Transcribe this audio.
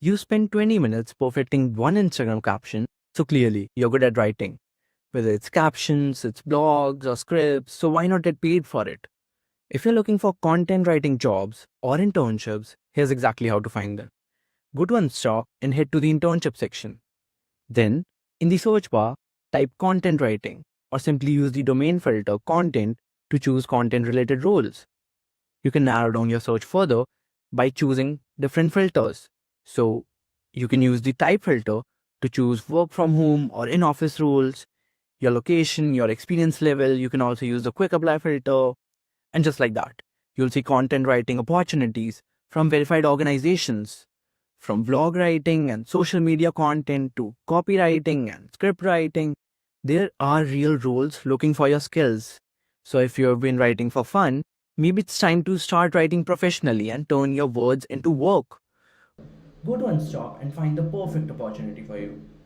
You spend 20 minutes perfecting one Instagram caption, so clearly you're good at writing. Whether it's captions, it's blogs, or scripts, so why not get paid for it? If you're looking for content writing jobs or internships, here's exactly how to find them. Go to Unstock and head to the internship section. Then, in the search bar, type content writing or simply use the domain filter content to choose content related roles. You can narrow down your search further by choosing different filters. So, you can use the type filter to choose work from home or in office roles, your location, your experience level. You can also use the quick apply filter, and just like that, you'll see content writing opportunities from verified organizations, from vlog writing and social media content to copywriting and script writing. There are real roles looking for your skills. So if you've been writing for fun, maybe it's time to start writing professionally and turn your words into work. Go to Unstock and find the perfect opportunity for you.